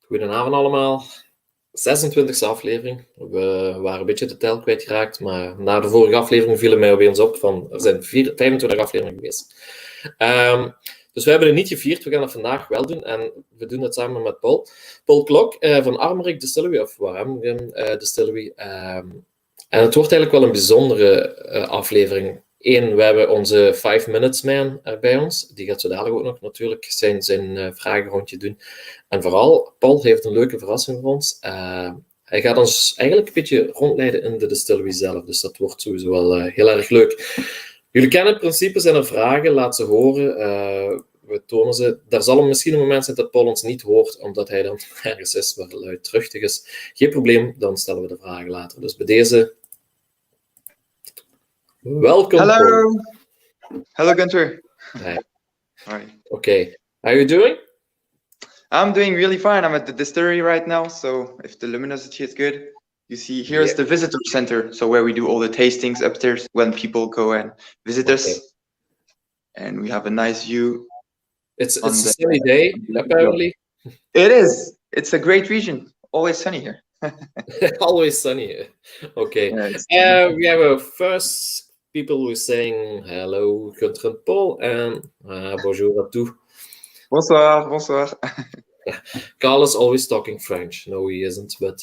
Goedenavond allemaal. 26e aflevering. We waren een beetje de tel kwijtgeraakt, maar na de vorige aflevering vielen mij opeens op van er zijn 25 afleveringen geweest. Dus we hebben het niet gevierd, we gaan het vandaag wel doen en we doen het samen met Paul. Paul Klocke van Armorik Distillery, of Warm Distillery. En het wordt eigenlijk wel een bijzondere aflevering. Eén, we hebben onze 5 Minutes Man bij ons. Die gaat zo dadelijk ook nog natuurlijk zijn vragenrondje doen. En vooral, Paul heeft een leuke verrassing voor ons. Hij gaat ons eigenlijk een beetje rondleiden in de distillery zelf. Dus dat wordt sowieso wel heel erg leuk. Jullie kennen het principe, zijn er vragen, laat ze horen. We tonen ze. Daar zal misschien een moment zijn dat Paul ons niet hoort, omdat hij dan ergens is waar luidruchtig is. Geen probleem, dan stellen we de vragen later. Dus bij deze... Welcome. Hello. Paul. Hello, Gunther. Hi. Hi. Okay. How are you doing? I'm doing really fine. I'm at the distillery right now, so if the luminosity is good, you see here's the visitor center, so where we do all the tastings upstairs when people go and visit us. And we have a nice view. It's a sunny day, apparently. It is. It's a great region. Always sunny here. Always sunny here. Okay. We have our first people who are saying hello, Gunther and Paul, and bonjour à tous. Bonsoir, bonsoir. Carl is always talking French. No, he isn't, but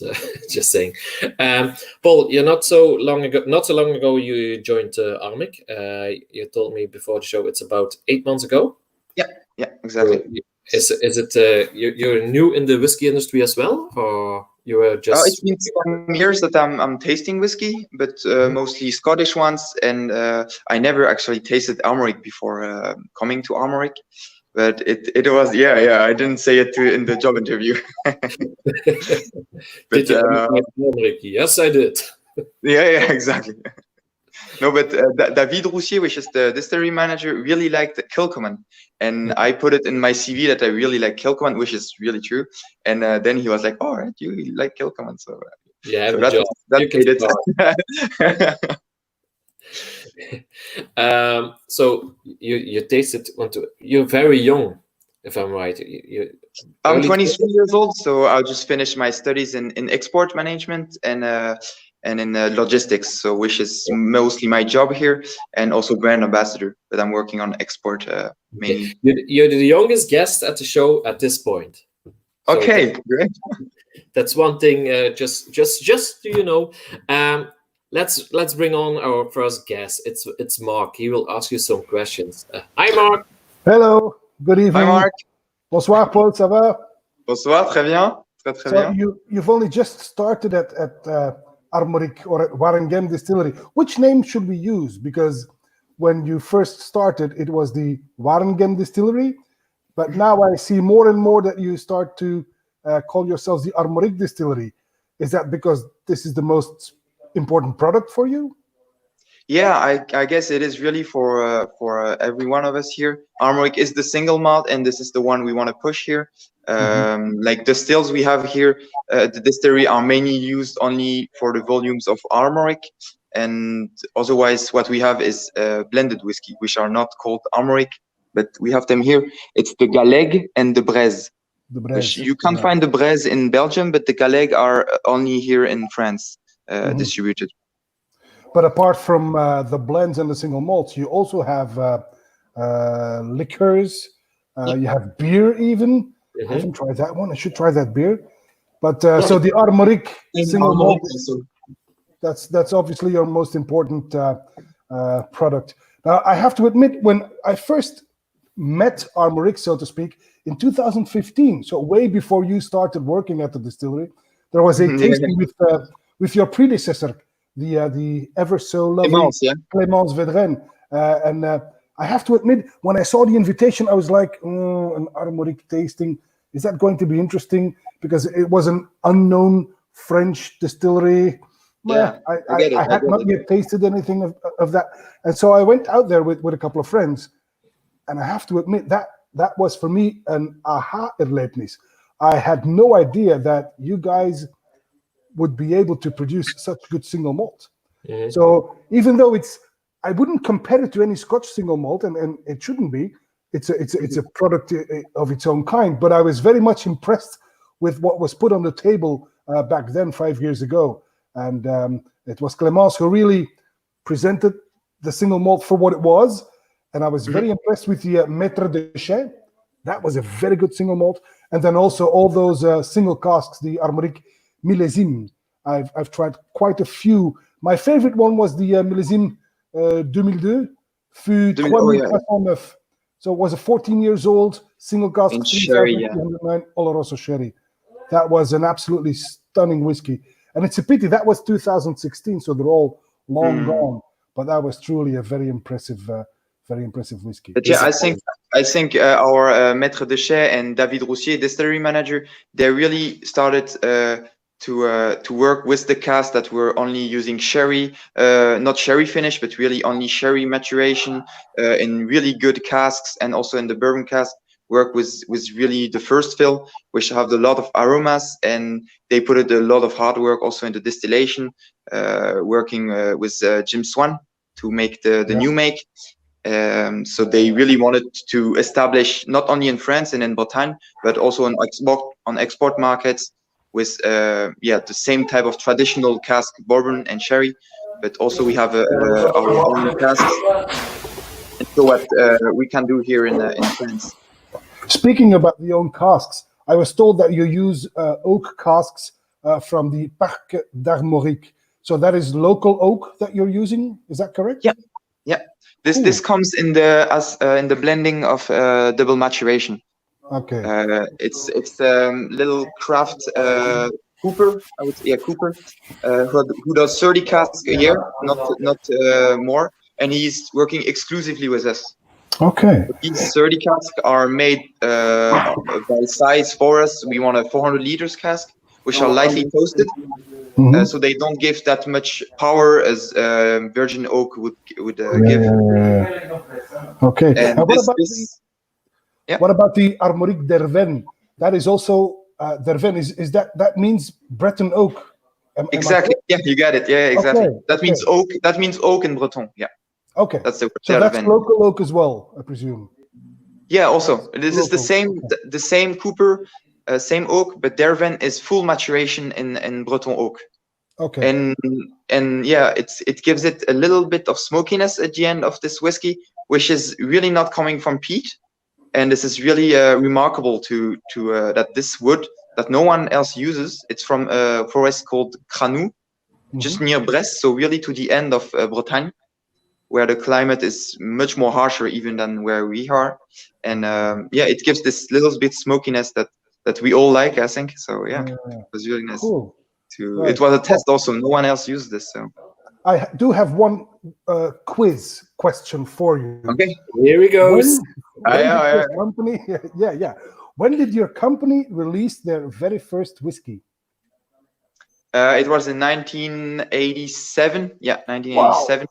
just saying. Paul, you're not so long ago you joined Armorik. You told me before the show it's about 8 months ago. Yeah, exactly. So is it you're new in the whiskey industry as well, or you were just? Oh, it's been some years that I'm tasting whiskey, but mostly Scottish ones, and I never actually tasted Armorik before coming to Armorik. But it was I didn't say it in the job interview. Did you Armorik? Yes, I did. Yeah, exactly. No, but David Roussier, which is the distillery manager, really liked Kilcoman. And I put it in my CV that I really like Kilcoman, which is really true. And then he was like, "All right, you like Kilcoman." So yeah, so that made it. So you tasted you're very young, if I'm right. I'm 23 years old, so I'll just finish my studies in export management and in logistics, so which is mostly my job here, and also brand ambassador, but I'm working on export mainly. You're the youngest guest at the show at this point. So okay, great. That's one thing. Just so you know. Let's bring on our first guest. It's Mark. He will ask you some questions. Hi, Mark. Hello. Good evening. Hi, Mark. Bonsoir, Paul. Ça va? Bonsoir. Très bien. Très bien. You've only just started at Armorik or at Warm Distillery. Which name should we use? Because when you first started, it was the Warm Distillery, but now I see more and more that you start to call yourselves the Armorik Distillery. Is that because this is the most important product for you? Yeah, I guess it is really for every one of us here. Armorik is the single malt, and this is the one we want to push here. Like the stills we have here, the distillery are mainly used only for the volumes of Armorik, and otherwise what we have is blended whiskey, which are not called Armorik, but we have them here. It's the Galeg and the Braise. You can't find the Braise in Belgium, but the Galeg are only here in France distributed. But apart from the blends and the single malts, you also have liquors. You have beer even. I haven't tried that one. I should try that beer. But so the Armorik single malt, that's obviously your most important product. Now, I have to admit, when I first met Armorik, so to speak, in 2015, so way before you started working at the distillery, there was a tasting with your predecessor, the ever so lovely Clémence Vedren. And I have to admit, when I saw the invitation, I was like, an Armorik tasting, is that going to be interesting? Because it was an unknown French distillery. Yeah, I had not yet tasted anything of that. And so I went out there with a couple of friends. And I have to admit, that was for me an aha-erlebnis. I had no idea that you guys would be able to produce such good single malt. So even though I wouldn't compare it to any Scotch single malt, and it shouldn't be. It's a product of its own kind. But I was very much impressed with what was put on the table back then 5 years ago. And it was Clémence who really presented the single malt for what it was. And I was very impressed with the Maître de Chai. That was a very good single malt. And then also all those single casks, the Armorik Millésime. I've tried quite a few. My favorite one was the Millésime 2002, Fût 3309. So it was a 14 years old single cask, In sherry, 3,209 Oloroso sherry. That was an absolutely stunning whiskey. And it's a pity, that was 2016, so they're all long gone. But that was truly a very impressive whiskey. But yeah, I think our Maître de Chai and David Roussier, distillery manager, they really started to work with the casks that were only using sherry, not sherry finish, but really only sherry maturation in really good casks, and also in the bourbon cask. Work with really the first fill, which have a lot of aromas, and they put a lot of hard work also in the distillation, working with Jim Swan to make the new make. So they really wanted to establish not only in France and in Bretagne, but also on export markets with the same type of traditional cask bourbon and sherry, but also we have our own casks. And so what we can do here in France. Speaking about the own casks, I was told that you use oak casks from the Parc d'Armorique. So that is local oak that you're using. Is that correct? Yeah. This comes in the blending of double maturation. Okay. It's little craft cooper, I would say, cooper, who does 30 casks a year, not more, and he's working exclusively with us. Okay. These 30 casks are made by size for us. We want a 400 liters cask, which are lightly toasted, so they don't give that much power as virgin oak would give. Okay. And what about the Armorik d'Herven? That is also d'Herven. Is that means Breton oak? Exactly. Yeah, you got it. Yeah, exactly. Okay. That means oak. That means oak in Breton. Yeah. Okay. That's the word. So that's local oak as well, I presume. Yeah. Also, this is the same cooper, same oak, but d'Herven is full maturation in Breton oak. Okay. And yeah, it gives it a little bit of smokiness at the end of this whiskey, which is really not coming from peat. And this is really remarkable to that this wood that no one else uses. It's from a forest called Cranou, just near Brest, so really to the end of Bretagne, where the climate is much more harsher even than where we are. And it gives this little bit smokiness that we all like, I think. So yeah, it was really nice. Cool. Right. It was a test also. No one else used this. So I do have one quiz question for you. Okay, here we go. When did your company release their very first whiskey? It was in 1987. Yeah, 1987.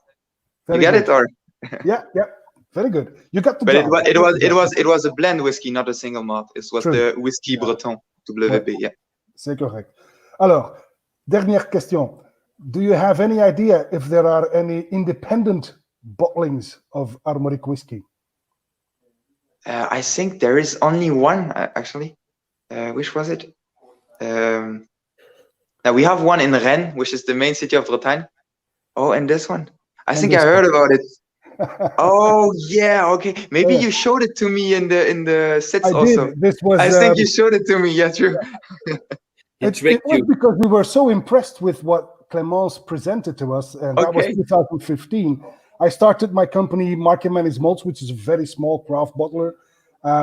Wow. You got it, or? Yeah, very good. You got the. But it was a blend whiskey, not a single malt. It was the whiskey Breton WB. Yeah. C'est correct. Alors, dernière question. Do you have any idea if there are any independent bottlings of Armorik whiskey? I think there is only one, actually. Which was it? Now we have one in Rennes, which is the main city of Bretagne. Oh, and this one. I think I heard about it. Oh yeah, okay. Maybe you showed it to me in the sets also. I think you showed it to me. Yeah, true. It was because we were so impressed with what Clémence presented to us, and that was 2015. I started my company, Market Managed Malts, which is a very small craft bottler.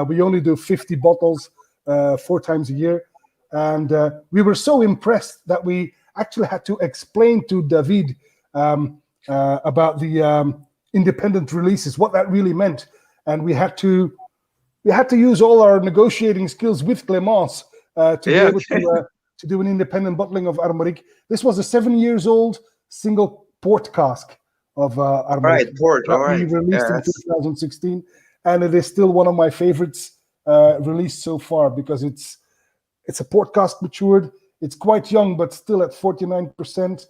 We only do 50 bottles 4 times a year. And we were so impressed that we actually had to explain to David about the independent releases, what that really meant. And we had to use all our negotiating skills with Clémence to be able to do an independent bottling of Armorik. This was a 7 years old single port cask of Armorik. We released in 2016, and it is still one of my favorites released so far because it's a port cask matured. It's quite young, but still at 49%,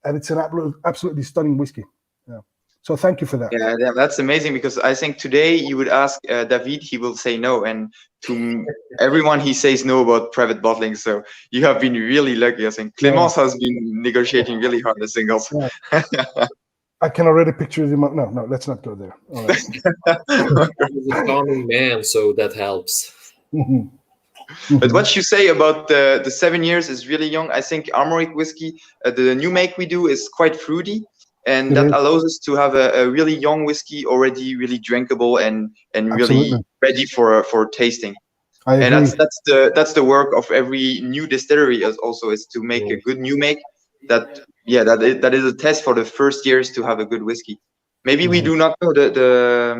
and it's an absolutely stunning whiskey. Yeah. So thank you for that. Yeah, that's amazing, because I think today you would ask David, he will say no, and to everyone he says no about private bottling. So you have been really lucky. I think Clémence has been negotiating really hard the singles. Yeah. I can already picture him. No, let's not go there. All right. He's a calming man, so that helps. But what you say about the 7 years is really young. I think Armorik Whisky, the new make we do, is quite fruity, and that allows us to have a really young whiskey, already really drinkable and really ready for tasting. I agree. And that's the work of every new distillery is to make a good new make. That is a test for the first years to have a good whiskey. Maybe we do not know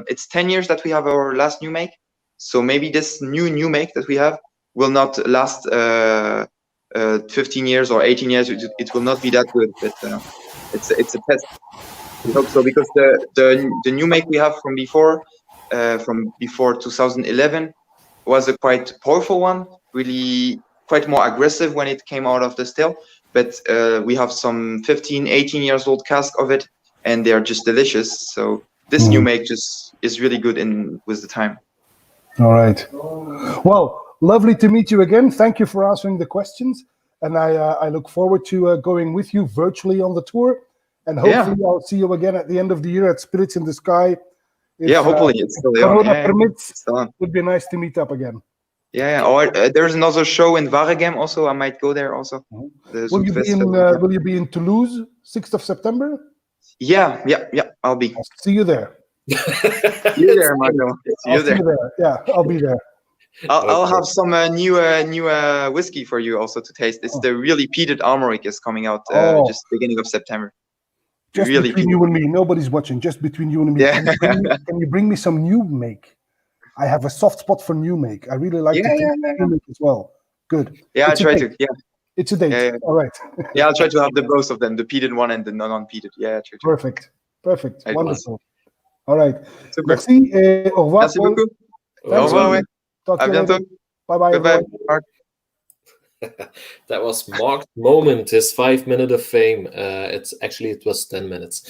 it's 10 years that we have our last new make, so maybe this new make that we have will not last 15 years or 18 years. It will not be that good, but it's a test. We hope so, because the new make we have from before 2011 was a quite powerful one, really quite more aggressive when it came out of the still. But we have some 15, 18 years old cask of it, and they are just delicious. So this new make just is really good with the time. All right. Well, lovely to meet you again. Thank you for answering the questions. And I look forward to going with you virtually on the tour. And hopefully I'll see you again at the end of the year at Spirits in the Sky. Hopefully it's still Corona permits. It would be nice to meet up again. Or there's another show in Waregem also. I might go there also. Will you be in Toulouse, 6th of September? Yeah, I'll be. I'll see you there. See you there, Marco. See you there. Yeah, I'll be there. I'll have some new whiskey for you also to taste. It's the really peated Armorik is coming out just beginning of September. Just really between you and me. Nobody's watching. Just between you and me. Yeah. Can you bring me some new make? I have a soft spot for new make. I really like new make as well. Good. Yeah, I'll try to. Yeah. It's a date. Yeah. All right. Yeah, I'll try to have the both of them, the peated one and the non-peated. Yeah, true. Perfect. Wonderful. All right. Super. Merci. Au revoir. Merci beaucoup. Au revoir. À bientôt. Bye-bye. Bye-bye. Mark. That was Mark's moment, his 5 minutes of fame. It was 10 minutes.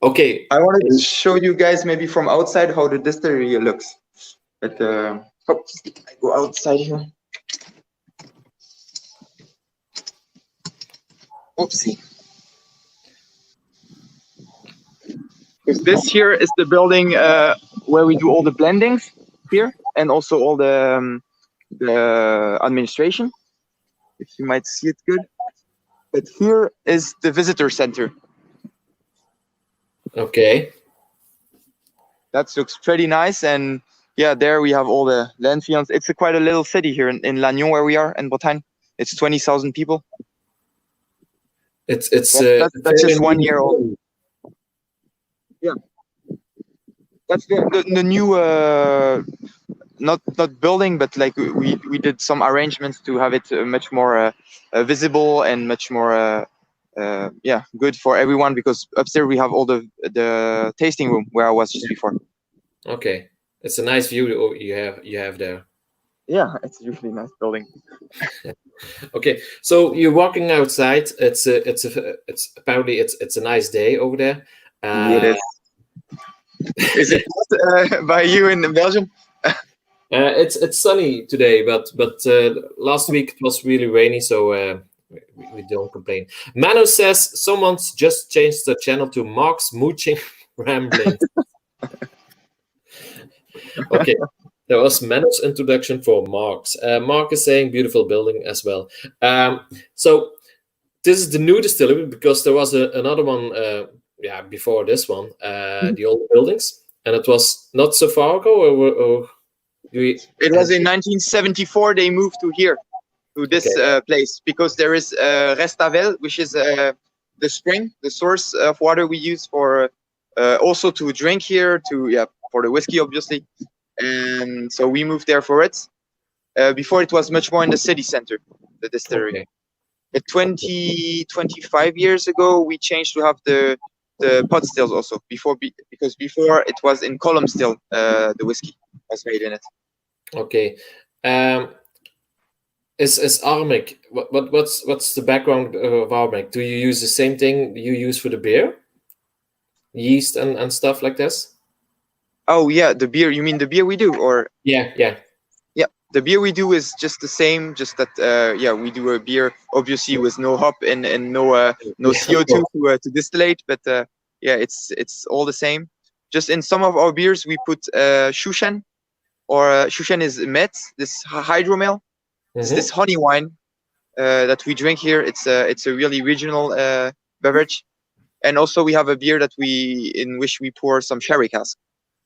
Okay. I wanted to show you guys maybe from outside how the distillery looks. But I go outside here. Oopsie. Because this here is the building where we do all the blendings here, and also all the administration, if you might see it good. But here is the visitor center. Okay. That looks pretty nice, and there we have all the landfields. It's quite a little city here in Lannion, where we are in Bretagne. It's 20,000 people. That's just 1 year old. Yeah, that's the new not building, but like we did some arrangements to have it much more visible and much more good for everyone, because upstairs we have all the tasting room where I was just before. Okay, it's a nice view you have there. Yeah, it's a really nice building. Okay, so you're walking outside. It's apparently it's a nice day over there. It is. Is it by you in Belgium? It's sunny today, but last week it was really rainy, so we don't complain. Manu says someone's just changed the channel to Mark's Mooching Rambling. Okay, that was Manu's introduction for Mark's. Mark is saying beautiful building as well. So this is the new distillery, because there was another one before this one, the old buildings, and it was not so far ago, it was in 1974 they moved to here, to this place, because there is Restavel, which is the spring, the source of water we use for also to drink here, for the whiskey obviously, and so we moved there for it. Before it was much more in the city center, the distillery. Okay. 25 years ago we changed to have the pot stills also, because before it was in column still, the whiskey was made in it. Okay. Is Armorik, what's the background of Armorik? Do you use the same thing you use for the beer? Yeast and stuff like this? Oh yeah, the beer. You mean the beer we do, or? Yeah. Yeah, the beer we do is just the same. Just that yeah, we do a beer obviously with no hop and no CO2 to distillate, but yeah, it's all the same. Just in some of our beers we put shushan, or shushan is met, this hydromel. It's this honey wine that we drink here. It's a really regional beverage, and also we have a beer in which we pour some sherry cask,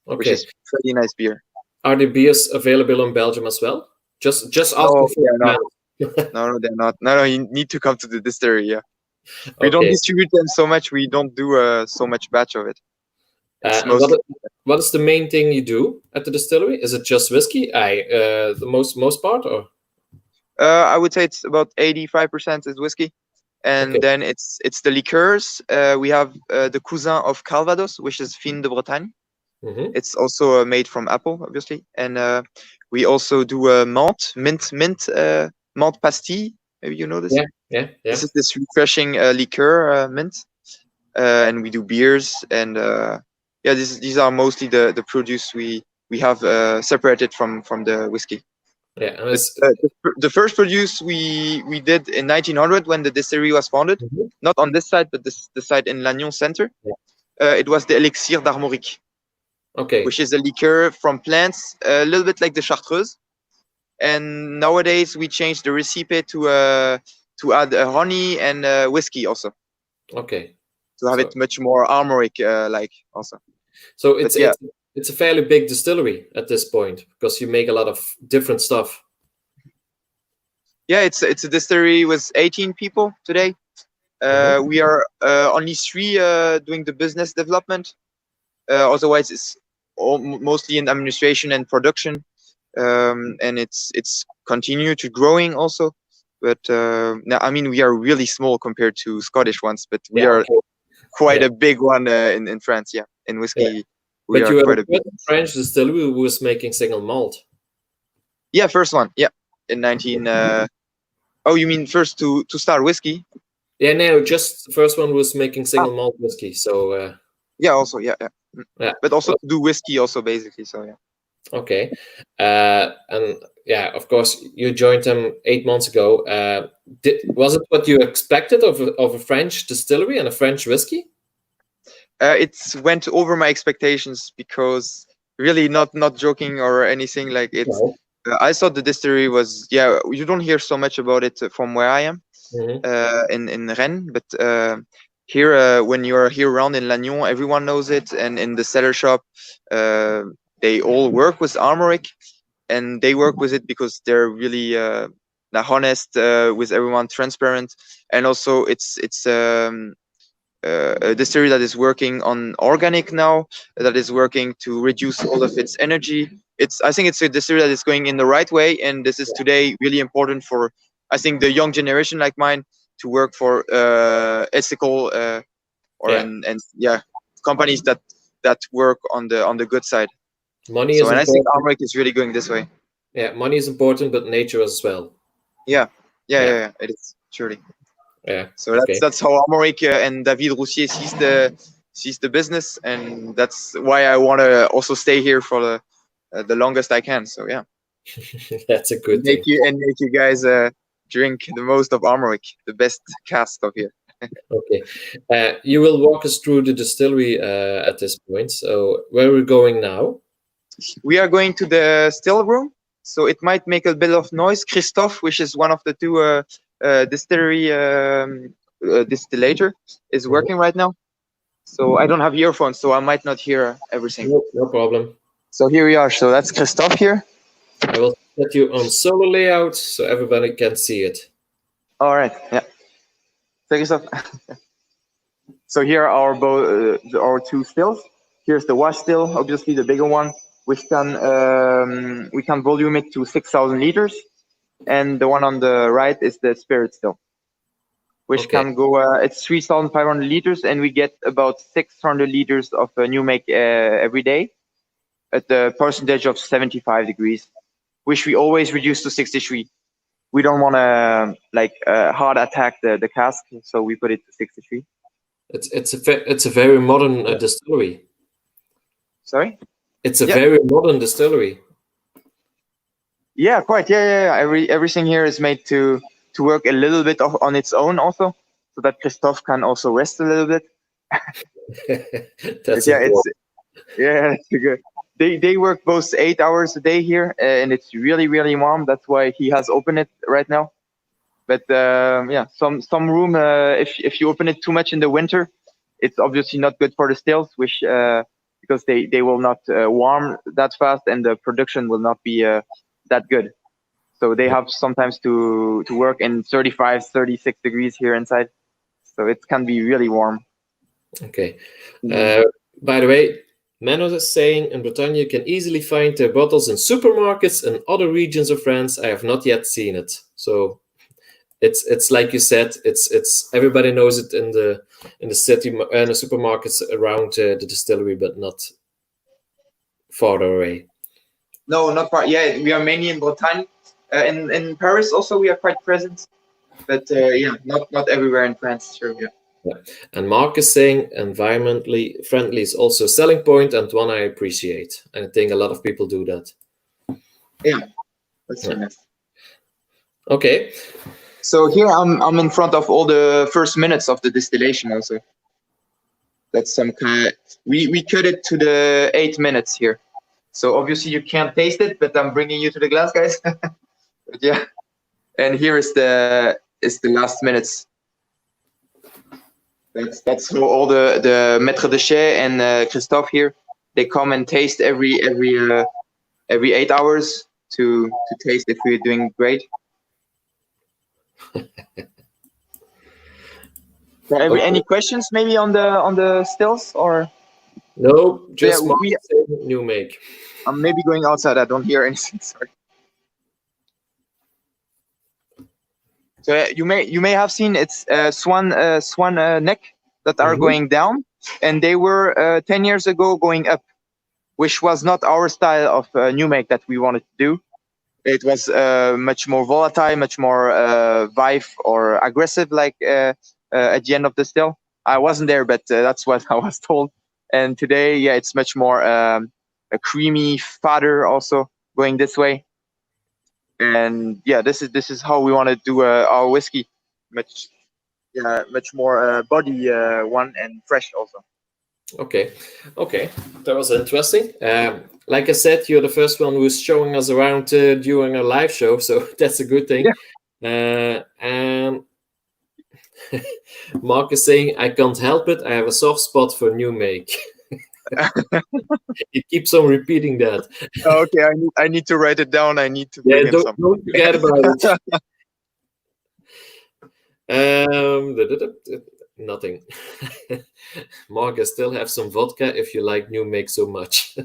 which is pretty nice beer. Are the beers available in Belgium as well? Just ask No, before. no, they're not. No, you need to come to the distillery. Yeah, we don't distribute them so much. We don't do so much batch of it. What is the main thing you do at the distillery? Is it just whiskey? The most part, or? I would say it's about 85% is whiskey, and then it's the liqueurs. We have the cousin of Calvados, which is Fin de Bretagne. It's also made from apple, obviously, and we also do mint malt pastille. Maybe you know this. Yeah. This is this refreshing liqueur mint, and we do beers, and yeah, these are mostly the produce we have separated from the whiskey. Yeah, the first produce we did in 1900 when the distillery was founded, not on this side, but the site in Lannion Center. It was the elixir d'Armorik, which is a liqueur from plants, a little bit like the chartreuse. And nowadays we changed the recipe to add honey and whiskey also. To have it much more Armorik like also. So it's a fairly big distillery at this point, because you make a lot of different stuff. Yeah, it's a distillery with 18 people today. We are only 3 doing the business development. Otherwise, it's mostly in administration and production, and it's continued to growing also. But now, I mean, we are really small compared to Scottish ones, but we are quite a big one in France. Yeah, in whiskey. Yeah. But you had a French distillery who was making single malt. Yeah, first one. Yeah, in 19. Oh, you mean first to start whiskey? Yeah, no, just the first one was making single malt whiskey. So. Yeah, also yeah. But also to do whiskey also basically. So yeah. Okay, and yeah, of course, you joined them 8 months ago. Was it what you expected of a French distillery and a French whiskey? It went over my expectations, because really not joking or anything, like it's. No. I thought the distillery was you don't hear so much about it from where I am, in Rennes, but here when you're here around in Lannion, everyone knows it, and in the cellar shop, they all work with Armorik, and they work with it because they're really honest with everyone, transparent, and also it's a distillery that is working on organic now, that is working to reduce all of its energy. I think it's a distillery that is going in the right way, and this is today really important for, I think, the young generation like mine to work for ethical companies that work on the good side. Money is important. I think Armorik is really going this way. Yeah, money is important, but nature as well. Yeah, it is surely. Yeah. So that's how Armorik and David Roussier sees the business, and that's why I want to also stay here for the longest I can. So yeah. That's a good thing. Make you guys drink the most of Armorik, the best cask of here. Okay. You will walk us through the distillery at this point. So where are we going now? We are going to the still room. So it might make a bit of noise. Christophe, which is one of the 2 distillery distillator, is working right now. So I don't have earphones, so I might not hear everything. No problem. So here we are. So that's Christophe here. I will set you on solo layout so everybody can see it. All right. Yeah. So Christophe. So here are our 2 stills. Here's the wash still, obviously the bigger one, which we can volume it to 6,000 liters. And the one on the right is the spirit still, which can go, it's 3,500 liters, and we get about 600 liters of new make every day at the percentage of 75 degrees, which we always reduce to 63. we don't want to like hard attack the cask, so we put it to 63. It's a very modern distillery. Sorry. It's a very modern distillery. Yeah, quite. Yeah. Everything here is made to work a little bit on its own, also, so that Christophe can also rest a little bit. That's it's good. They work both 8 hours a day here, and it's really warm. That's why he has opened it right now. But some room. If you open it too much in the winter, it's obviously not good for the stills, which because they will not warm that fast, and the production will not be that good. So they have sometimes to work in 35, 36 degrees here inside. So it can be really warm. Okay. By the way, Manos is saying in Bretagne you can easily find their bottles in supermarkets in other regions of France. I have not yet seen it. So it's like you said, it's everybody knows it in the city and the supermarkets around the distillery, but not farther away. No, not far. Yeah, we are mainly in Bretagne. In Paris also we are quite present, but not everywhere in France. Sure, yeah. And Mark is saying environmentally friendly is also a selling point and one I appreciate. And I think a lot of people do that. Yeah, that's nice. Okay. So here I'm in front of all the first minutes of the distillation also. That's some kind. We cut it to the 8 minutes here. So obviously you can't taste it, but I'm bringing you to the glass, guys. But yeah, and here is the last minutes. That's how all the maître de chai and Christophe here, they come and taste every 8 hours to taste if we're doing great. Any questions maybe on the stills or? No, just new make. I'm maybe going outside. I don't hear anything. Sorry. So you may have seen it's swan neck that are going down, and they were 10 years ago going up, which was not our style of new make that we wanted to do. It was much more volatile, much more vive or aggressive, like at the end of the still. I wasn't there, but that's what I was told. And today, yeah, it's much more a creamy, fatter, also going this way. And yeah, this is how we want to do our whiskey, much more body one and fresh also. Okay, that was interesting. Like I said, you're the first one who's showing us around during a live show, so that's a good thing. Yeah. And Mark is saying, I can't help it. I have a soft spot for new make. He keeps on repeating that. Okay, I need to write it down. I need to bring him some. Don't forget about it. Nothing. Mark, I still have some vodka if you like new make so much.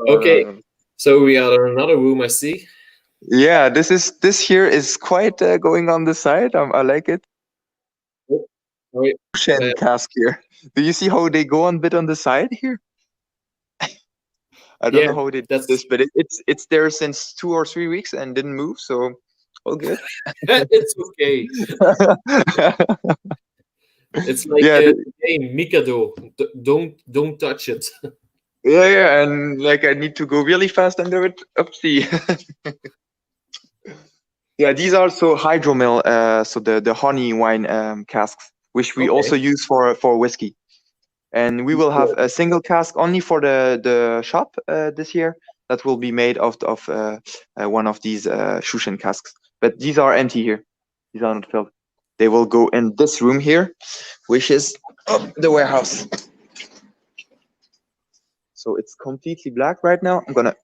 Okay, so we are in another room, I see. Yeah, this here is quite going on the side. I like it. Ocean cask here. Do you see how they go a bit on the side here? I don't know how they did this, but it's there since 2 or 3 weeks and didn't move, so all good. It's okay. It's like a game, Mikado. Don't touch it. Yeah, and like I need to go really fast under it. Oopsie. Yeah, these are so hydromill, so the honey wine casks, which we also use for whiskey. And we will have a single cask only for the shop this year that will be made of one of these Shushan casks. But these are empty here. These are not filled. They will go in this room here, which is the warehouse. So it's completely black right now. I'm gonna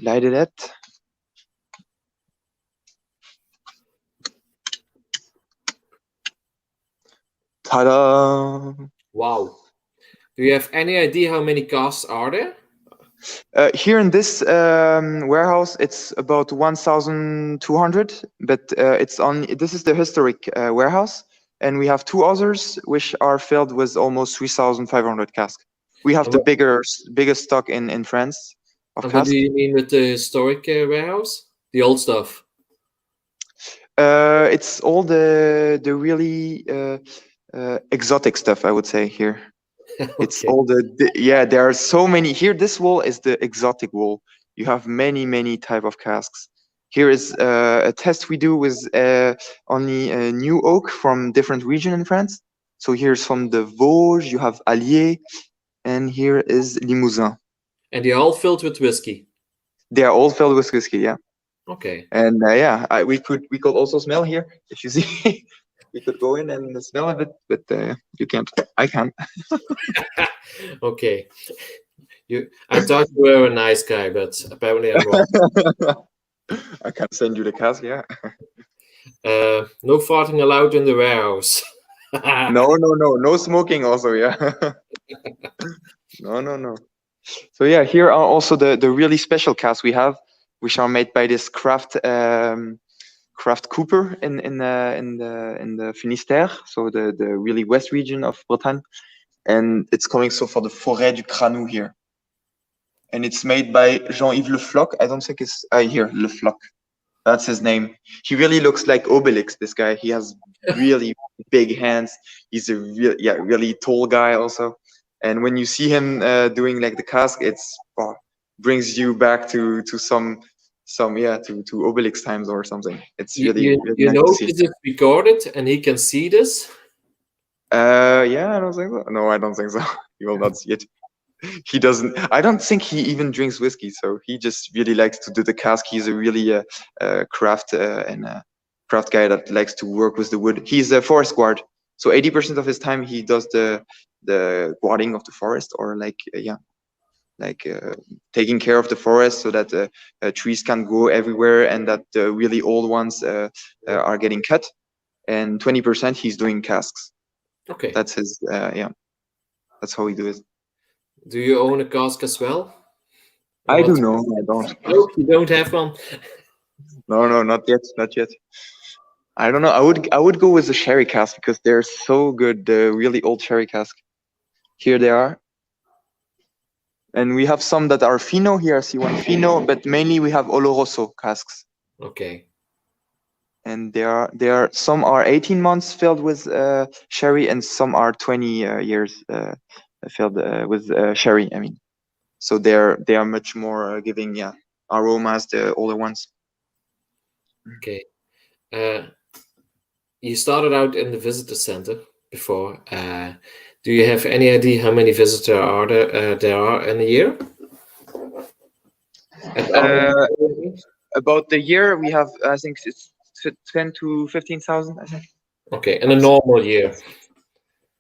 light it up. Ta-da! Wow. Do you have any idea how many casks are there? Here in this warehouse, it's about 1,200, but this is the historic warehouse, and we have 2 others which are filled with almost 3,500 casks. We have the biggest stock in France, of And what do casks. you mean with the historic warehouse? The old stuff. It's all the really exotic stuff, I would say here. It's Okay. all yeah. There are so many here. This wall is the exotic wall. You have many type of casks. Here is a test we do with only new oak from different region in France. So here's from the Vosges. You have Allier, and here is Limousin. And they're all filled with whiskey. They are all filled with whiskey. Yeah. Okay. And yeah, we could also smell here if you see. We could go in and smell of it, but you can't. I can't. Okay. I thought you were a nice guy, but apparently I'm wrong. I can send you the cask. Yeah. No farting allowed in the warehouse. No smoking also. Yeah. No. So yeah, here are also the really special casks we have, which are made by this craft cooper in the Finistère, so the really west region of Bretagne, and it's coming so for the Forêt du Cranou here, and it's made by Jean-Yves Le Floch. I don't think it's here Le Floch. That's his name. He really looks like Obelix. This guy. He has really big hands. He's a really tall guy also. And when you see him doing like the cask, it's brings you back to some to Obelix times or something. It's really you nice know to see. this is recorded and he can see this? Yeah, I don't think so. No, I don't think so. He will not see it. He doesn't. I don't think he even drinks whiskey. So he just really likes to do the cask. He's a really craft guy that likes to work with the wood. He's a forest guard. So 80% of his time he does the guarding of the forest, or taking care of the forest so that trees can go everywhere and that the really old ones are getting cut. And 20% he's doing casks. Okay. That's his. That's how he do it. Do you own a cask as well? I do know. I don't. No, you don't have one. No, not yet. I don't know. I would go with the sherry cask because they're so good. The really old sherry cask. Here they are. And we have some that are fino. Here I see one fino, but mainly we have Oloroso casks. Okay. And there are some are 18 months filled with sherry, and some are 20 years filled with sherry. I mean, so they are much more giving aromas, the older ones. Okay. You started out in the visitor center before. Do you have any idea how many visitors are there are in a year? About the year, we have, I think it's 10 to 15,000, I think. Okay, in a normal year.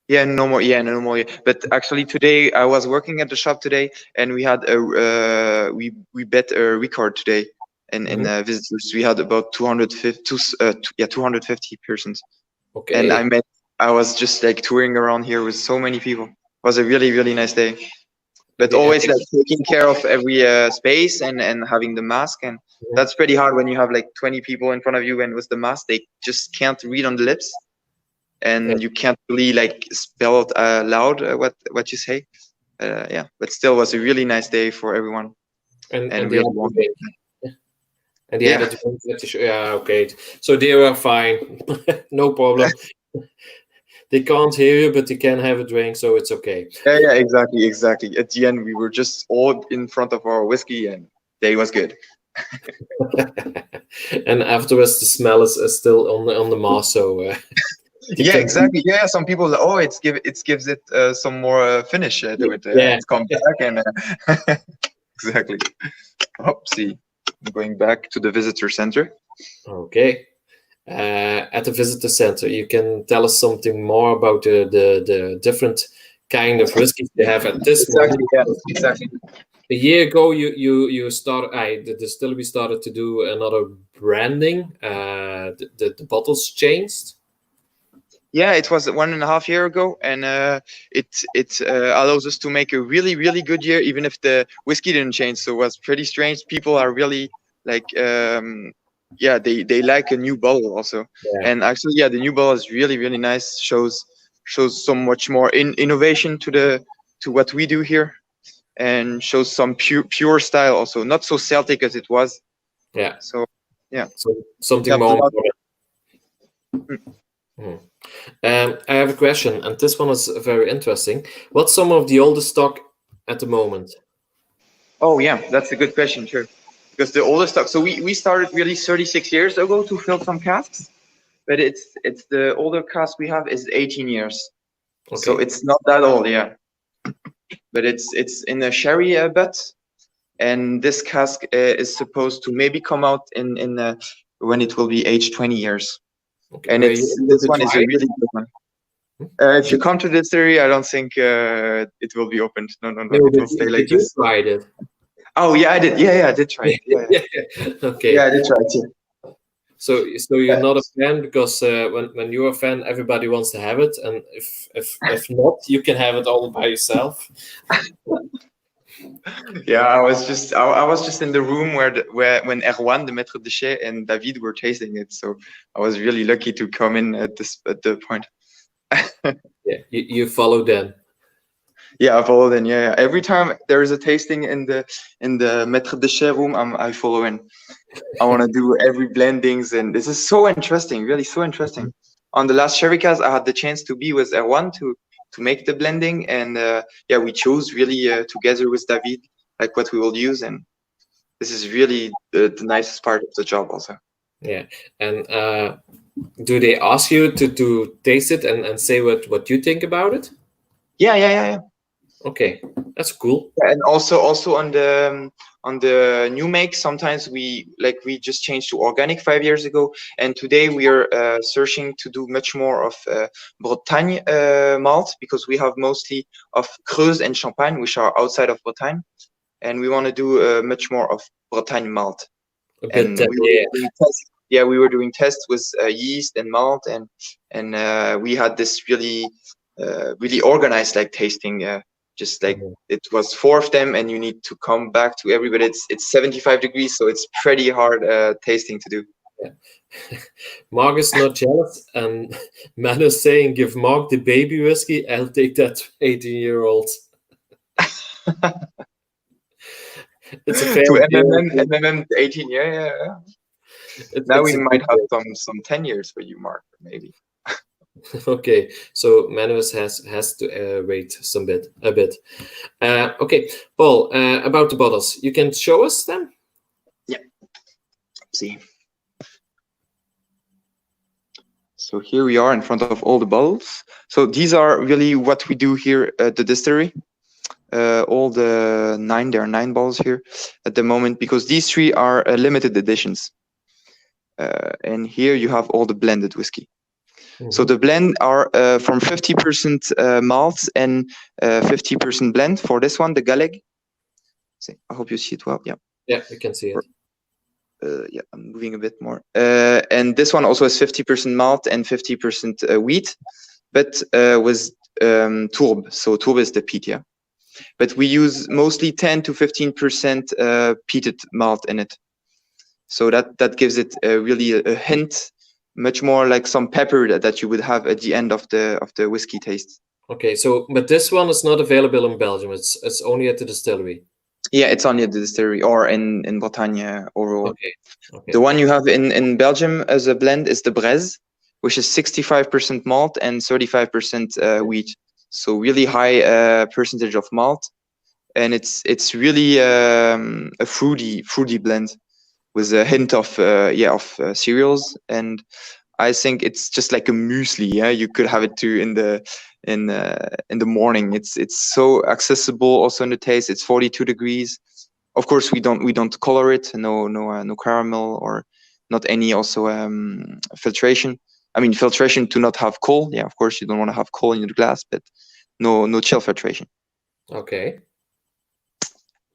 Yeah, no more. Yeah, no more. But actually, today I was working at the shop today, and we had we bet a record today in visitors. We had about 250 persons. Okay. And I was just like touring around here with so many people. It was a really nice day. But always like taking care of every space and having the mask, and that's pretty hard when you have like 20 people in front of you, and with the mask they just can't read on the lips, and you can't really like spell it loud what you say. But still was a really nice day for everyone. And really long day. And they had okay. So they were fine. No problem. They can't hear you, but they can have a drink, so it's okay. Yeah, exactly. At the end, we were just all in front of our whiskey, and day was good. And afterwards, the smell is still on the mask. So yeah, exactly. Yeah, some people it gives it some more finish to it. It's come back and exactly. Oopsie. I'm going back to the visitor center. Okay. At the visitor center, you can tell us something more about the different kind of whiskeys they have at this moment. Yeah, exactly. A year ago, you started. The distillery started to do another branding. The bottles changed. Yeah, it was 1.5 years ago, and it allows us to make a really good year, even if the whiskey didn't change. So it was pretty strange. People are really like, they like a new bottle also. Yeah. And actually, the new bottle is really nice. Shows so much more innovation to what we do here. and shows some pure style also, not so Celtic as it was. Yeah. So yeah. So something Helped a more. lot. I have a question, and this one is very interesting. What's some of the oldest stock at the moment? Oh yeah, that's a good question, sure. Because the oldest stock, so we started really 36 years ago to fill some casks, but it's the older cask we have is 18 years. Okay. So it's not that old, yeah. But it's in a sherry butt, and this cask is supposed to maybe come out in when it will be aged 20 years. Okay. And this one is a really good one. If you come to this area, I don't think it will be opened. No, it will stay like Did you this. try it? Oh yeah, I did. Yeah, I did try it. Yeah. Okay. Yeah, I did try it. Yeah. So you're not a fan because when you're a fan, everybody wants to have it, and if not, you can have it all by yourself. Yeah, I was just in the room where when Erwan, the maître de chai, and David were tasting it. So I was really lucky to come in at the point. Yeah, you follow them. Yeah, I follow in. Yeah. Every time there is a tasting in the maître de chai room, I follow in. I want to do every blendings, and this is so interesting, really so interesting. On the last sherry cask, I had the chance to be with Erwan to make the blending, and yeah, we chose really together with David like what we will use, and this is really the nicest part of the job also. Yeah, and do they ask you to taste it and say what you think about it? Yeah. Okay, that's cool. And also on the new make, sometimes we just changed to organic 5 years ago, and today we are searching to do much more of Bretagne malt, because we have mostly of Creuse and Champagne, which are outside of Bretagne, and we want to do much more of Bretagne malt. And we were doing tests with yeast and malt, and we had this really organized like tasting. Just like it was 4 of them, and you need to come back to everybody. It's 75 degrees, so it's pretty hard tasting to do. Yeah. Mark is not jealous, and man is saying, "Give Mark the baby whiskey. I'll take that 18-year-old." It's a fair to MMM 18. Yeah. Now we might have some 10 years for you, Mark, maybe. Okay, so Manus has to wait a bit. Okay, Paul, about the bottles, you can show us them? Yeah. See. So here we are in front of all the bottles. So these are really what we do here at the distillery. All the 9, there are 9 bottles here at the moment, because these 3 are limited editions. And here you have all the blended whiskey. So the blend are from 50% malt and 50% blend for this one, the Galeg. I hope you see it well. Yeah. Yeah, we can see it. Yeah, I'm moving a bit more. And this one also has 50% malt and 50% wheat, but with tourbe. So tourbe is the peat, yeah. But we use mostly 10 to 15% peated malt in it. So that gives it really a hint. Much more like some pepper that you would have at the end of the whiskey taste. Okay, so but this one is not available in Belgium. It's only at the distillery. Yeah, it's only at the distillery or in Bretagne overall. Okay. The one you have in Belgium as a blend is the Breze, which is 65% malt and 35% wheat. So really high percentage of malt, and it's really a fruity blend with a hint of cereals, and I think it's just like a muesli. Yeah, you could have it too in the morning. It's so accessible also in the taste. It's 42 degrees. Of course, we don't color it. No caramel or not any also filtration. I mean filtration to not have coal. Yeah, of course you don't want to have coal in your glass, but no chill filtration. Okay.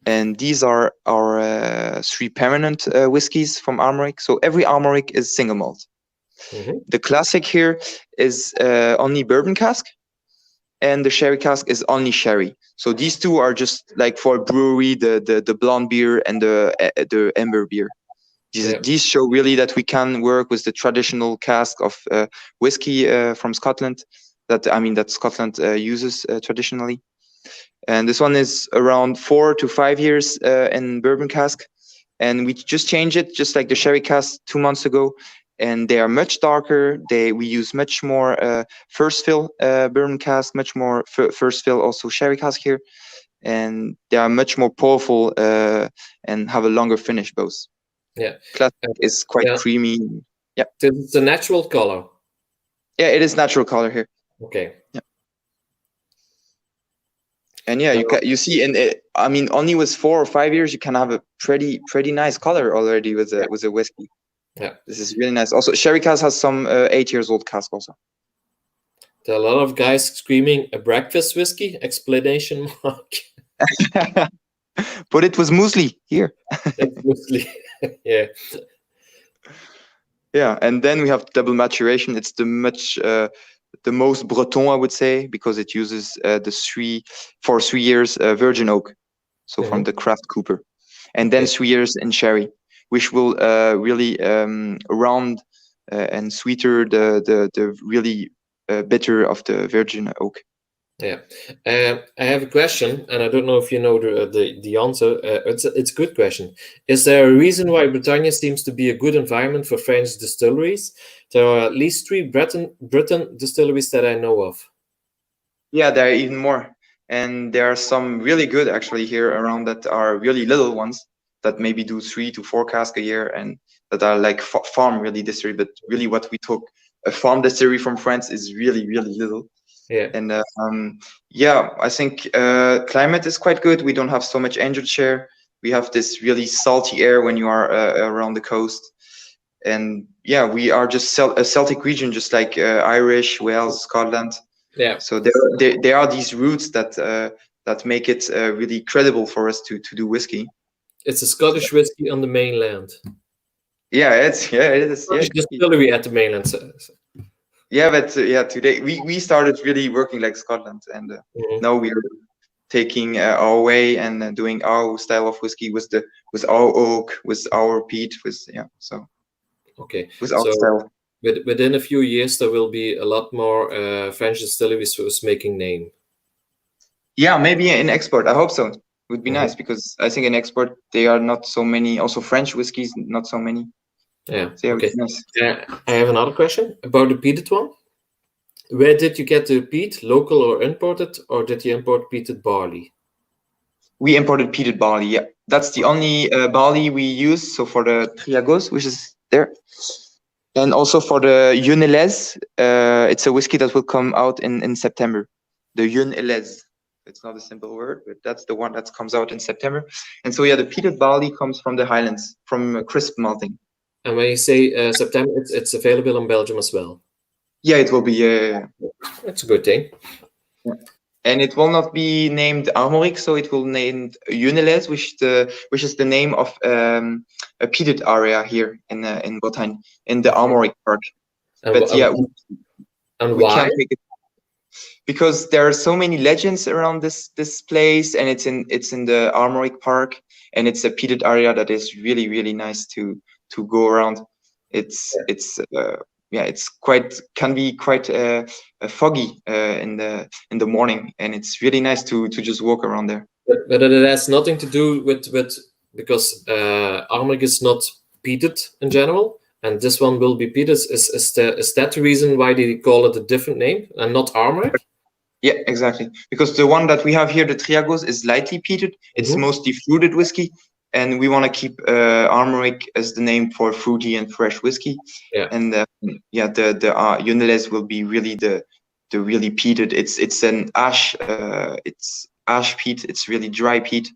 And these are our 3 permanent whiskies from Armorik. So every Armorik is single malt. The classic here is only bourbon cask, and the sherry cask is only sherry. So these 2 are just like for brewery, the blonde beer and the amber beer. These show really that we can work with the traditional cask of whiskey from Scotland. That Scotland uses traditionally. And this one is around 4 to 5 years in bourbon cask. And we just changed it, just like the sherry cask 2 months ago. And they are much darker. We use much more first fill bourbon cask, much more first fill also sherry cask here. And they are much more powerful and have a longer finish both. Yeah. Classic is quite creamy. Yeah. It's a natural color. Yeah, it is natural color here. Okay. Yeah. And yeah, you see, and I mean, only with 4 or 5 years, you can have a pretty nice color already with a whiskey. Yeah, this is really nice. Also, sherry cask has some 8 years old cask also. There are a lot of guys screaming a breakfast whiskey! Exclamation mark. But it was muesli here. Muesli. Yeah. Yeah, and then we have double maturation. It's the most Breton, I would say, because it uses for 3 years virgin oak, so from the craft cooper, and then 3 years in sherry, which will really round and sweeter the really bitter of the virgin oak. Yeah, I have a question, and I don't know if you know the answer. It's a good question. Is there a reason why Bretagne seems to be a good environment for French distilleries? There are at least 3 Breton distilleries that I know of. Yeah, there are even more, and there are some really good actually here around that are really little ones that maybe do 3 to 4 casks a year, and that are like farm really distillery. But really, what we took a farm distillery from France is really little. Yeah. And yeah, I think climate is quite good. We don't have so much angel share. We have this really salty air when you are around the coast. And yeah, we are just a Celtic region, just like Irish, Wales, Scotland. Yeah. So there are these roots that make it really credible for us to do whiskey. It's a Scottish whiskey on the mainland. Yeah, it is. Scottish distillery at the mainland. So. Yeah, but today we started really working like Scotland, and now we are taking our way and doing our style of whiskey with our oak, with our peat, so. Okay. With our style. Within a few years, there will be a lot more French distilleries who's making name. Yeah, maybe in export. I hope so. It would be nice, because I think in export they are not so many. Also, French whiskeys, not so many. Yeah. So, okay. Nice. I have another question about the peated one. Where did you get the peat? Local or imported, or did you import peated barley? We imported peated barley. Yeah, that's the only barley we use. So for the Triagos, which is there, and also for the Yunelez, it's a whiskey that will come out in September. The Yunelez. It's not a simple word, but that's the one that comes out in September. And so yeah, the peated barley comes from the Highlands, from crisp malting. And when you say September, it's available in Belgium as well. Yeah, it will be. Yeah. That's a good thing. Yeah. And it will not be named Armorik, so it will named Yunelez, which is the name of a peated area here in Bretagne, in the Armorik Park. And we can't make it because there are so many legends around this place, and it's in the Armorik Park, and it's a peated area that is really nice to go around. It's can be quite foggy in the morning, and it's really nice to just walk around there. But it has nothing to do with because Armorik is not peated in general, and this one will be peated. Is that the reason why they call it a different name and not Armorik? Yeah, exactly. Because the one that we have here, the Triagos, is lightly peated. It's mostly fruited whiskey. And we want to keep Armorik as the name for fruity and fresh whiskey. Yeah. And the Yunelez will be really the really peated. It's an ash. It's ash peat. It's really dry peat,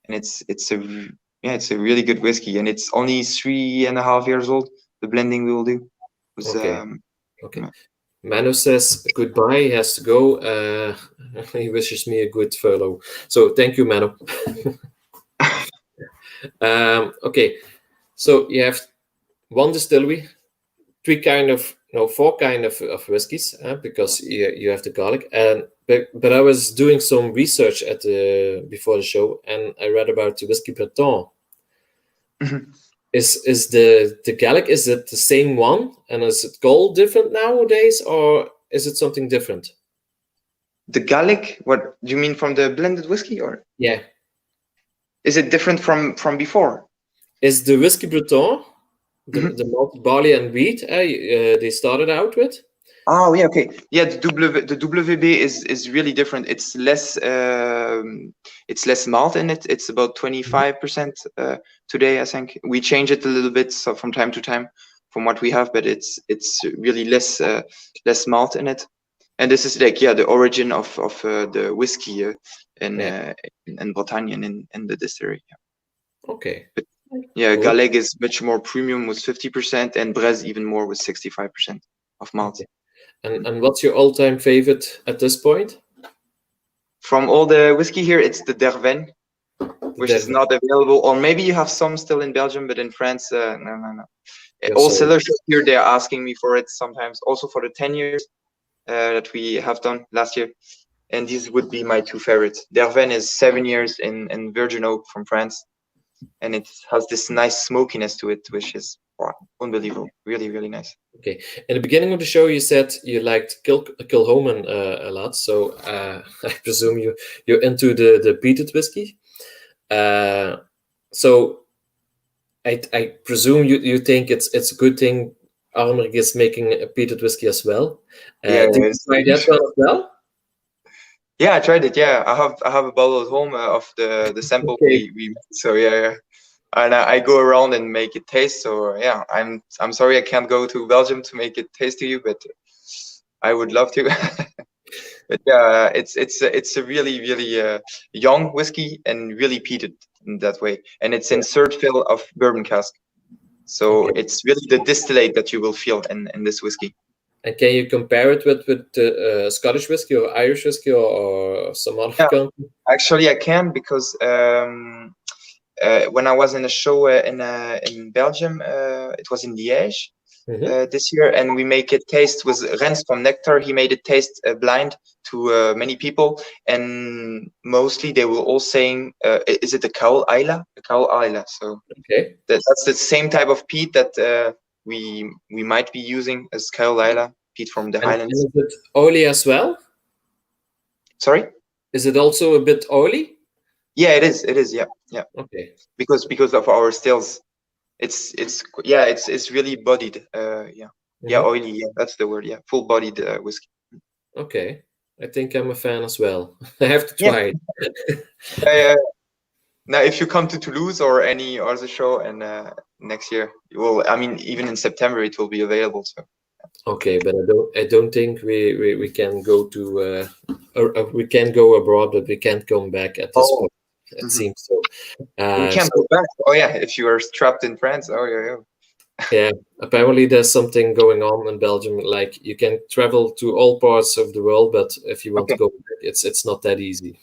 and it's a really good whiskey. And it's only 3.5 years old. The blending we will do. Okay. Manu says goodbye. He has to go. He wishes me a good furlough. So thank you, Manu. Okay, so you have one distillery, 4 kind of whiskies, because you have the garlic. But I was doing some research before the show, and I read about the whiskey Breton. Is the Gallic, is it the same one, and is it called different nowadays, or is it something different? The Gallic, what do you mean from the blended whiskey, or Yeah. is it different from before? Is the whiskey Breton, the malt, barley, and wheat they started out with? Oh yeah, okay. Yeah, the WB is really different. It's less malt in it. It's about 25% today, I think. We change it a little bit so from time to time from what we have, but it's really less malt in it. And this is like the origin of the whiskey in Bretagne and in the distillery. Yeah. Okay. But, yeah, Cool. Galleg is much more premium with 50%, and Brez even more with 65% of malt. Okay. And what's your all-time favorite at this point? From all the whiskey here, it's the Derven, which is not available. Or maybe you have some still in Belgium, but in France, no. All cellars here, they're asking me for it sometimes. Also for the 10 years that we have done last year. And these would be my two favorites. Derven is 7 years in virgin oak from France. And it has this nice smokiness to it, which is unbelievable. Really, really nice. Okay. In the beginning of the show, you said you liked Kilchoman a lot. So I presume you're into the peated whiskey. So I presume you think it's a good thing Armorik is making a peated whiskey as well. Did you try that one as well? Yeah, I tried it. Yeah, I have a bottle at home of the sample we made. So yeah. And I go around and make it taste. So yeah, I'm sorry I can't go to Belgium to make it taste to you, but I would love to. But yeah, it's a really, really young whiskey and really peated in that way. And it's in third fill of bourbon cask. So it's really the distillate that you will feel in this whiskey. And can you compare it with Scottish whiskey or Irish whiskey or some other country? Actually, I can, because when I was in a show in Belgium, it was in Liège this year, and we make it taste with Rens from Nectar. He made it taste blind to many people, and mostly they were all saying, "Is it a Caol Isla?" A Caol Isla. So that's the same type of peat that we might be using as Caol Isla, peat from the Highlands. And is it oily as well? Sorry? Is it also a bit oily? Yeah, it is. It is. Yeah. Okay. Because of our stills, it's really bodied. Oily. Yeah, that's the word. Yeah, full-bodied whiskey. Okay, I think I'm a fan as well. I have to try it. Now, if you come to Toulouse or any other show, and next year, you will. I mean, even in September, it will be available. So. Okay, but I don't think we can go to we can go abroad, but we can't come back at this point. It seems so. We can't go back. Oh yeah, if you are trapped in France. Oh yeah. Yeah, apparently there's something going on in Belgium. Like you can travel to all parts of the world, but if you want to go back, it's not that easy.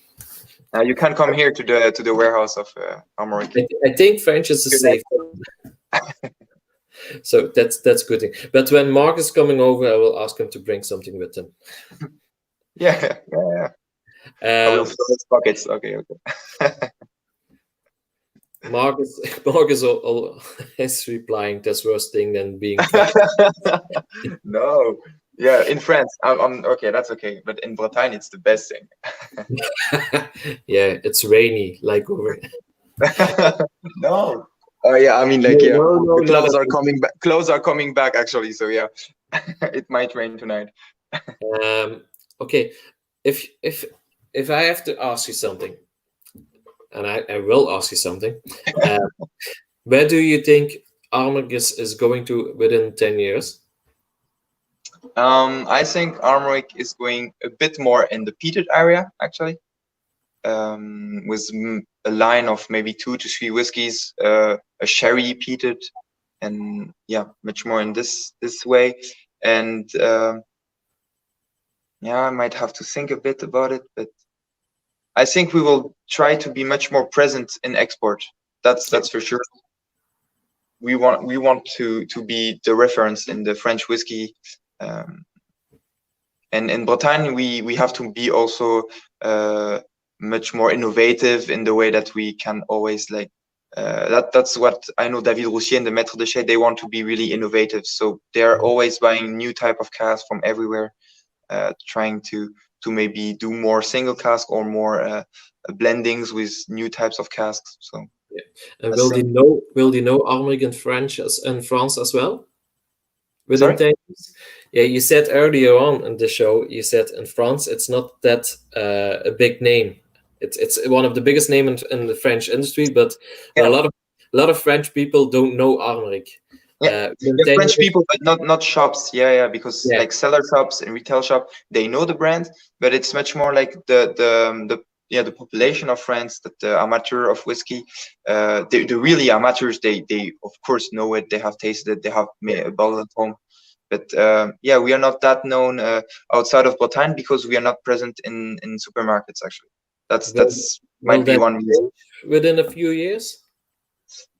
You can't come here to the warehouse of Armorik. I think French is a safe. So that's a good thing. But when Mark is coming over, I will ask him to bring something with him. Yeah. I will fill his pockets. Okay. Mark is always replying, "That's worse thing than being." No. Yeah, in France, I'm okay. That's okay, but in Bretagne, it's the best thing. Yeah, it's rainy, like over. No. Oh yeah, I mean, like no, the clothes are coming back. Clothes are coming back, actually. So yeah, it might rain tonight. Okay, if I have to ask you something, and I will ask you something, where do you think Armorik is going to within 10 years? I think Armorik is going a bit more in the peated area, actually, with a line of maybe 2 to 3 whiskeys, a sherry peated, and yeah, much more in this way. And I might have to think a bit about it, but I think we will try to be much more present in export. That's for sure. We want to be the reference in the French whiskey. And in Bretagne, we have to be also much more innovative in the way that we can always that's what I know. David Roussier and the Maître de Chais, they want to be really innovative, so they're always buying new type of casks from everywhere, trying to maybe do more single cask or more blendings with new types of casks. So yeah. And will they know Armorik in France as well? Within Sorry? 10 years? Yeah, you said earlier on in the show, you said in France it's not that a big name. It's one of the biggest names in the French industry, but Yeah. a lot of French people don't know Armorik. French people, but not shops. Because Yeah. like seller shops and retail shop, they know the brand, but it's much more like the population of France, that the amateur of whiskey, the really amateurs, they of course know it. They have tasted it. They have made a bottle at home. But we are not that known outside of Bretagne because we are not present in supermarkets. Actually, that's might be one reason. Within a few years.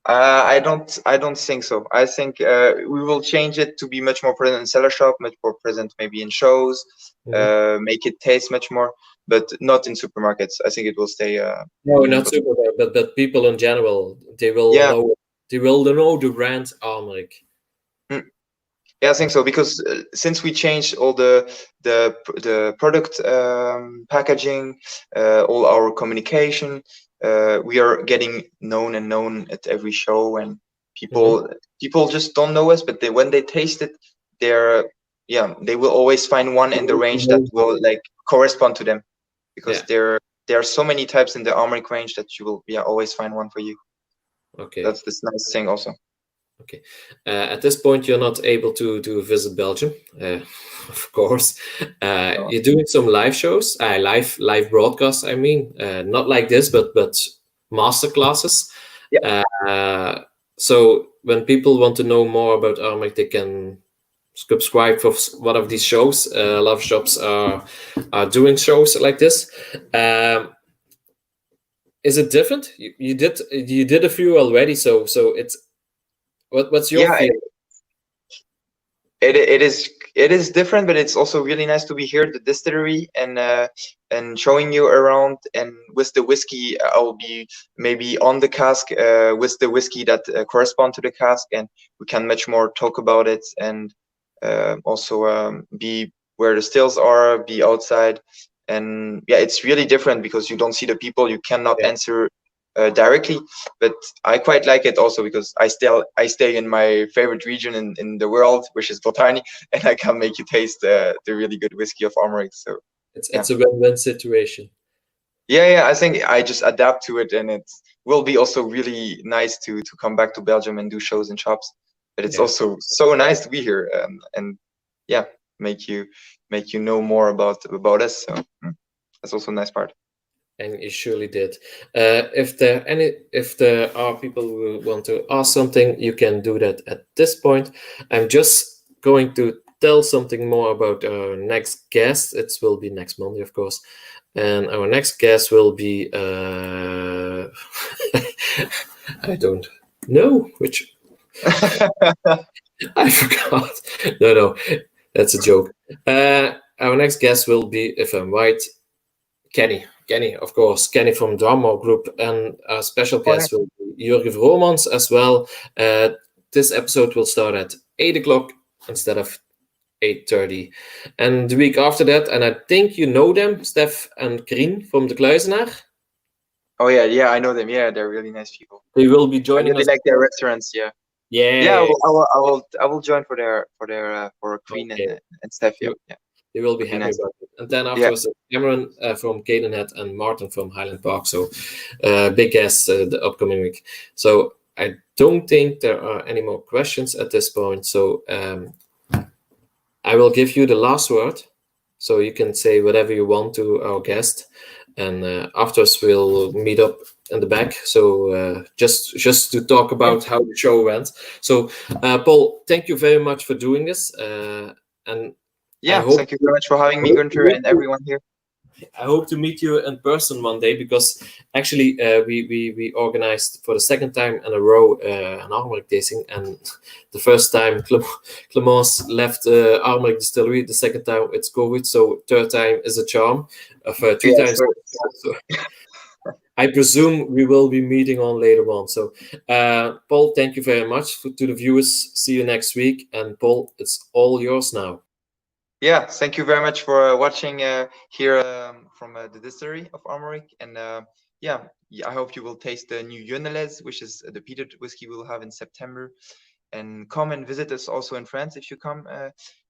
I don't think so. I think we will change it to be much more present in seller shop, much more present maybe in shows, make it taste much more, but not in supermarkets. I think it will stay. No, not supermarket, but people in general, they will know the brand Armorik. Yeah, I think so, because since we changed all the product packaging, all our communication, we are getting known at every show, and people just don't know us, but when they taste it, they will always find one in the range that will like correspond to them, because there are so many types in the Armorik range that you will always find one for you. Okay, that's this nice thing also. Okay. At this point, you're not able to visit Belgium, of course. You're doing some live shows, live broadcasts. I mean, not like this, but master classes. Yeah. So when people want to know more about Armorik, they can subscribe for one of these shows. A lot of shops are doing shows like this. Is it different? You did a few already, so it's. What's your feeling? It is different, but it's also really nice to be here at the distillery and showing you around. And with the whiskey, I will be maybe on the cask with the whiskey that correspond to the cask, and we can much more talk about it, and also be where the stills are, be outside. And it's really different because you don't see the people, you cannot answer directly, but I quite like it also because I stay in my favorite region in the world, which is Bretagne, and I can make you taste the really good whiskey of Armorik. So it's a win-win situation. I think I just adapt to it, and it will be also really nice to come back to Belgium and do shows in shops, but it's also so nice to be here, and make you know more about us. So that's also a nice part. And you surely did. If there are people who want to ask something, you can do that at this point. I'm just going to tell something more about our next guest. It will be next Monday, of course. And our next guest will be I don't know which. I forgot. No, that's a joke. Our next guest will be, if I'm right, Kenny, of course, Kenny from the Armorikproeverij group, and our special guest will be Jurgen Vromans as well. This episode will start at 8 o'clock instead of 8:30. And the week after that, and I think you know them, Stef and Krien from the Kluizenaar. Oh yeah, I know them. Yeah, they're really nice people. They will be joining us. They like their restaurants. Yeah. I will join for Krien and Stef. Yeah. They will be happy about it. And then afterwards, Cameron from Cadenhead and Martin from Highland Park. So big guests the upcoming week. So I don't think there are any more questions at this point. So I will give you the last word. So you can say whatever you want to our guest. And afterwards, we'll meet up in the back. So just to talk about how the show went. So Paul, thank you very much for doing this. And thank you very much for having me, Gunther, and everyone here. I hope to meet you in person one day, because actually we organized for the second time in a row an Armorik tasting, and the first time Clemence left Armorik distillery, the second time it's COVID, so third time is a charm. Three times. So I presume we will be meeting on later on. So Paul, thank you very much to the viewers. See you next week, and Paul, it's all yours now. Yeah, thank you very much for watching here from the distillery of Armorik. And yeah, I hope you will taste the new Yonneles, which is the peated whiskey we'll have in September. And come and visit us also in France if you come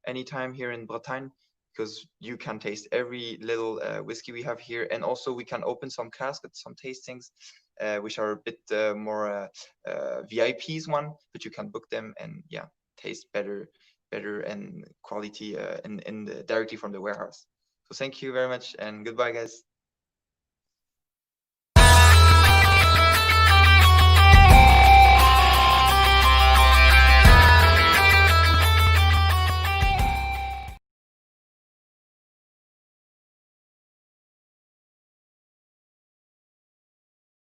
anytime here in Bretagne, because you can taste every little whiskey we have here. And also we can open some caskets, some tastings, which are a bit more VIPs one, but you can book them and yeah, taste better and quality directly from the warehouse. So thank you very much and goodbye, guys.